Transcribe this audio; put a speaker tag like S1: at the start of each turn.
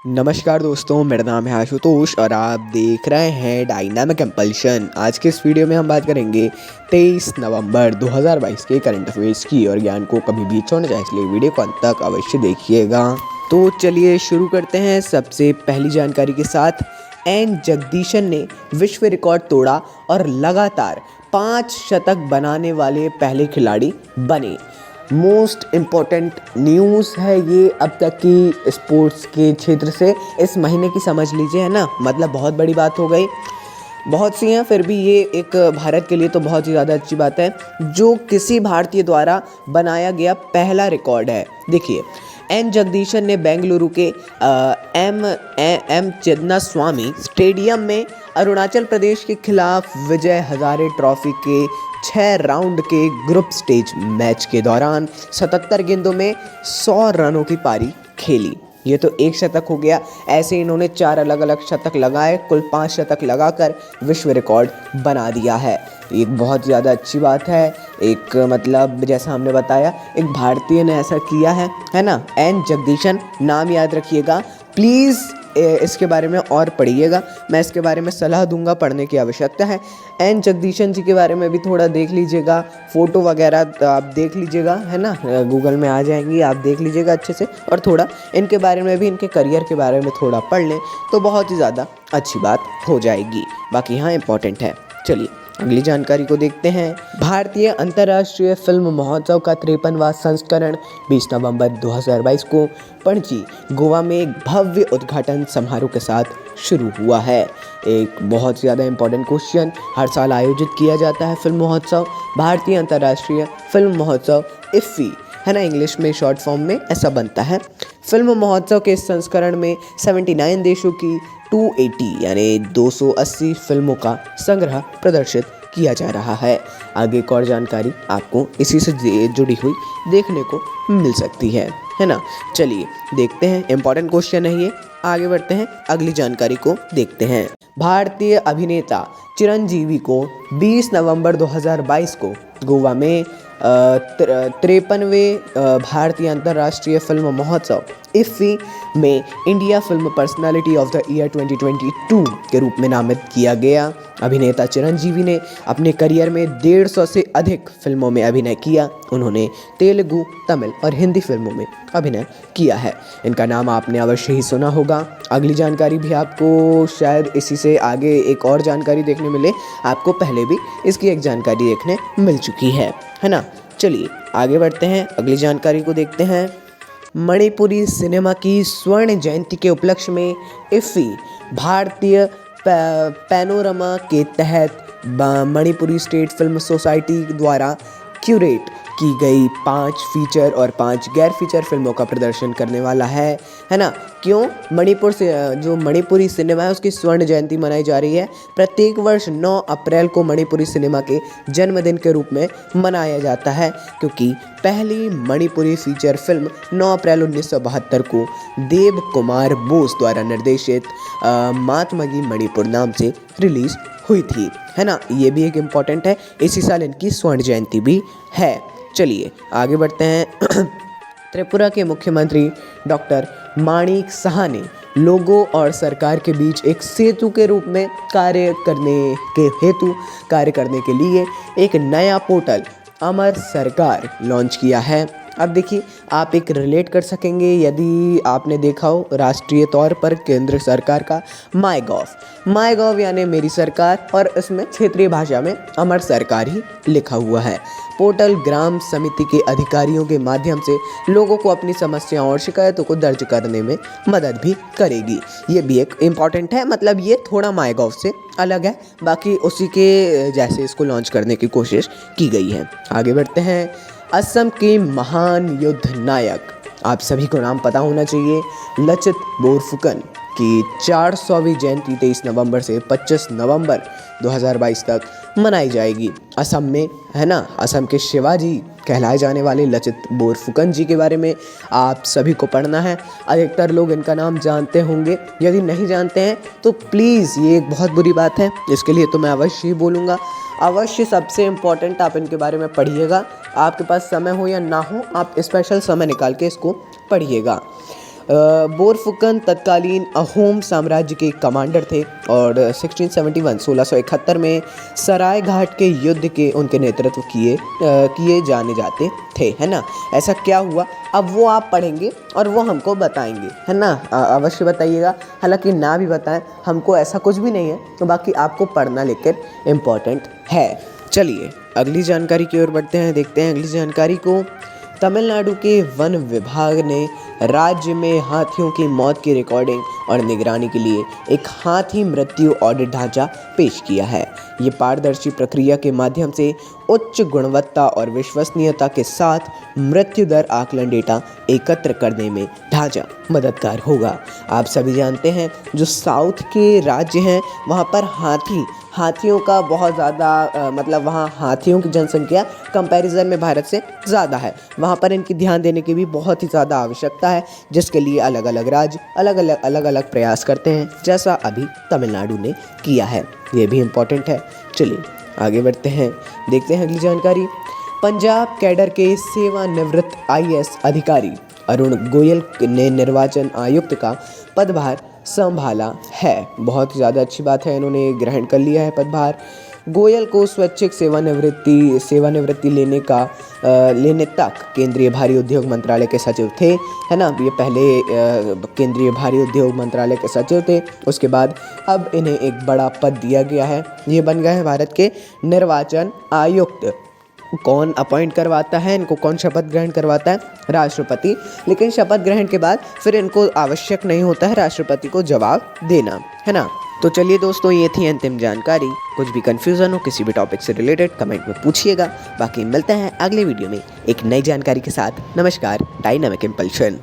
S1: नमस्कार दोस्तों, मेरा नाम है आशुतोष और आप देख रहे हैं डायनामिक कंपल्शन। आज के इस वीडियो में हम बात करेंगे 23 नवंबर 2022 के करंट अफेयर्स की। और ज्ञान को कभी भी छोड़ना चाहिए, इसलिए वीडियो को अंत तक अवश्य देखिएगा। तो चलिए शुरू करते हैं सबसे पहली जानकारी के साथ। एन जगदीशन ने विश्व रिकॉर्ड तोड़ा और लगातार 5 शतक बनाने वाले पहले खिलाड़ी बने। मोस्ट इम्पॉर्टेंट न्यूज़ है ये अब तक की स्पोर्ट्स के क्षेत्र से इस महीने की, समझ लीजिए, है ना। मतलब बहुत बड़ी बात हो गई। बहुत सी हैं, फिर भी ये एक भारत के लिए तो बहुत ही ज़्यादा अच्छी बात है, जो किसी भारतीय द्वारा बनाया गया पहला रिकॉर्ड है। देखिए, एन जगदीशन ने बेंगलुरु के एम चिन्नास्वामी स्टेडियम में अरुणाचल प्रदेश के खिलाफ विजय हजारे ट्रॉफी के 6 राउंड के ग्रुप स्टेज मैच के दौरान 77 गेंदों में 100 रनों की पारी खेली। ये तो एक शतक हो गया। ऐसे इन्होंने 4 अलग अलग शतक लगाए, कुल 5 शतक लगाकर विश्व रिकॉर्ड बना दिया है। एक बहुत ज़्यादा अच्छी बात है। एक मतलब जैसा हमने बताया, एक भारतीय ने ऐसा किया है ना। एन जगदीशन नाम याद रखिएगा प्लीज़, इसके बारे में और पढ़िएगा। मैं इसके बारे में सलाह दूंगा, पढ़ने की आवश्यकता है। एन जगदीशन जी के बारे में भी थोड़ा देख लीजिएगा, फ़ोटो वगैरह तो आप देख लीजिएगा, है ना, गूगल में आ जाएंगी, आप देख लीजिएगा अच्छे से। और थोड़ा इनके बारे में भी, इनके करियर के बारे में थोड़ा पढ़ लें तो बहुत ही ज़्यादा अच्छी बात हो जाएगी। बाकी हाँ, इम्पॉर्टेंट है। चलिए अगली जानकारी को देखते हैं। भारतीय अंतर्राष्ट्रीय फिल्म महोत्सव का 53वां संस्करण 20 नवंबर 2022 को पणजी, गोवा में एक भव्य उद्घाटन समारोह के साथ शुरू हुआ है। एक बहुत ज़्यादा इम्पोर्टेंट क्वेश्चन, हर साल आयोजित किया जाता है फिल्म महोत्सव, भारतीय अंतर्राष्ट्रीय फिल्म महोत्सव, इफ्फी, है ना, इंग्लिश में शॉर्ट फॉर्म में ऐसा बनता है। फिल्म महोत्सव के इस संस्करण में 79 देशों की 280 यानी 280 फिल्मों का संग्रह प्रदर्शित किया जा रहा है। आगे एक और जानकारी आपको इसी से जुड़ी हुई देखने को मिल सकती है ना। चलिए देखते हैं, इंपॉर्टेंट क्वेश्चन है ये। आगे बढ़ते हैं, अगली जानकारी को देखते हैं। भारतीय अभिनेता चिरंजीवी को 20 नवंबर 2022 को गोवा में 53वें भारतीय अंतर्राष्ट्रीय फिल्म महोत्सव इफ्फी में India film personality of the year 2022 के रूप में नामित किया गया। अभिनेता चिरंजीवी ने अपने करियर में 150 से अधिक फिल्मों में अभिनय किया। उन्होंने तेलुगु, तमिल और हिंदी फिल्मों में अभिनय किया है। इनका नाम आपने अवश्य ही सुना होगा। अगली जानकारी भी आपको शायद इसी से आगे एक और जानकारी देखने मिले, आपको पहले भी इसकी एक जानकारी देखने मिल चुकी है ना। चलिए आगे बढ़ते हैं, अगली जानकारी को देखते हैं। मणिपुरी सिनेमा की स्वर्ण जयंती के उपलक्ष्य में इफ्फी भारतीय पैनोरमा के तहत मणिपुरी स्टेट फिल्म सोसाइटी द्वारा क्यूरेट की गई 5 फीचर और 5 गैर फीचर फिल्मों का प्रदर्शन करने वाला है ना। क्यों? मणिपुर से जो मणिपुरी सिनेमा है उसकी स्वर्ण जयंती मनाई जा रही है। प्रत्येक वर्ष 9 अप्रैल को मणिपुरी सिनेमा के जन्मदिन के रूप में मनाया जाता है, क्योंकि पहली मणिपुरी फीचर फिल्म 9 अप्रैल 1972 को देव कुमार बोस द्वारा निर्देशित मातमगी मणिपुर नाम से रिलीज हुई थी, है ना। ये भी एक इम्पॉर्टेंट है, इसी साल इनकी स्वर्ण जयंती भी है। चलिए आगे बढ़ते हैं। त्रिपुरा के मुख्यमंत्री डॉक्टर माणिक साहा ने लोगों और सरकार के बीच एक सेतु के रूप में कार्य करने के लिए एक नया पोर्टल अमर सरकार लॉन्च किया है। अब देखिए, आप एक रिलेट कर सकेंगे यदि आपने देखा हो राष्ट्रीय तौर पर केंद्र सरकार का माई गॉव यानी मेरी सरकार, और इसमें क्षेत्रीय भाषा में अमर सरकार ही लिखा हुआ है। पोर्टल ग्राम समिति के अधिकारियों के माध्यम से लोगों को अपनी समस्याओं और शिकायतों को दर्ज करने में मदद भी करेगी। ये भी एक इम्पॉर्टेंट है, मतलब ये थोड़ा माई गॉव से अलग है, बाकी उसी के जैसे इसको लॉन्च करने की कोशिश की गई है। आगे बढ़ते हैं। असम के महान युद्ध नायक, आप सभी को नाम पता होना चाहिए, लचित बोरफुकन की 400वीं जयंती 23 नवंबर से 25 नवंबर 2022 तक मनाई जाएगी असम में, है ना। असम के शिवाजी कहलाए जाने वाले लचित बोरफुकन जी के बारे में आप सभी को पढ़ना है। अधिकतर लोग इनका नाम जानते होंगे, यदि नहीं जानते हैं तो प्लीज़, ये एक बहुत बुरी बात है, इसके लिए तो मैं अवश्य ही बोलूँगा, अवश्य सबसे इम्पॉर्टेंट आप इनके बारे में पढ़िएगा। आपके पास समय हो या ना हो, आप स्पेशल समय निकाल के इसको पढ़िएगा। बोरफुकन तत्कालीन अहोम साम्राज्य के कमांडर थे और 1671 में सराय घाट के युद्ध के उनके नेतृत्व किए जाने जाते थे, है ना। ऐसा क्या हुआ अब वो आप पढ़ेंगे और वो हमको बताएंगे, है ना। अवश्य बताइएगा, हालांकि ना भी बताएं हमको ऐसा कुछ भी नहीं है, तो बाकी आपको पढ़ना लेकर इम्पोर्टेंट है। चलिए अगली जानकारी की ओर बढ़ते हैं, देखते हैं अगली जानकारी को। तमिलनाडु के वन विभाग ने राज्य में हाथियों की मौत की रिकॉर्डिंग और निगरानी के लिए एक हाथी मृत्यु ऑडिट ढांचा पेश किया है। ये पारदर्शी प्रक्रिया के माध्यम से उच्च गुणवत्ता और विश्वसनीयता के साथ मृत्यु दर आकलन डेटा एकत्र करने में ढांचा मददगार होगा। आप सभी जानते हैं जो साउथ के राज्य हैं वहाँ पर हाथियों का बहुत ज़्यादा मतलब वहाँ हाथियों की जनसंख्या कंपैरिजन में भारत से ज़्यादा है। वहाँ पर इनकी ध्यान देने की भी बहुत ही ज़्यादा आवश्यकता है, जिसके लिए अलग अलग राज्य अलग अलग प्रयास करते हैं, जैसा अभी तमिलनाडु ने किया है। ये भी इम्पोर्टेंट है। चलिए आगे बढ़ते हैं, देखते हैं अगली जानकारी। पंजाब कैडर के सेवानिवृत्त IAS अधिकारी अरुण गोयल ने निर्वाचन आयुक्त का पदभार संभाला है। बहुत ही ज़्यादा अच्छी बात है, इन्होंने ग्रहण कर लिया है पदभार। गोयल को स्वैच्छिक सेवानिवृत्ति लेने तक केंद्रीय भारी उद्योग मंत्रालय के सचिव थे, है ना। ये पहले केंद्रीय भारी उद्योग मंत्रालय के सचिव थे, उसके बाद अब इन्हें एक बड़ा पद दिया गया है। ये बन गए हैं भारत के निर्वाचन आयुक्त। कौन अपॉइंट करवाता है इनको, कौन शपथ ग्रहण करवाता है? राष्ट्रपति। लेकिन शपथ ग्रहण के बाद फिर इनको आवश्यक नहीं होता है राष्ट्रपति को जवाब देना, है ना। तो चलिए दोस्तों, ये थी अंतिम जानकारी। कुछ भी कन्फ्यूज़न हो किसी भी टॉपिक से रिलेटेड कमेंट में पूछिएगा। बाकी मिलते हैं अगले वीडियो में एक नई जानकारी के साथ। नमस्कार, डायनामिक इम्पल्शन।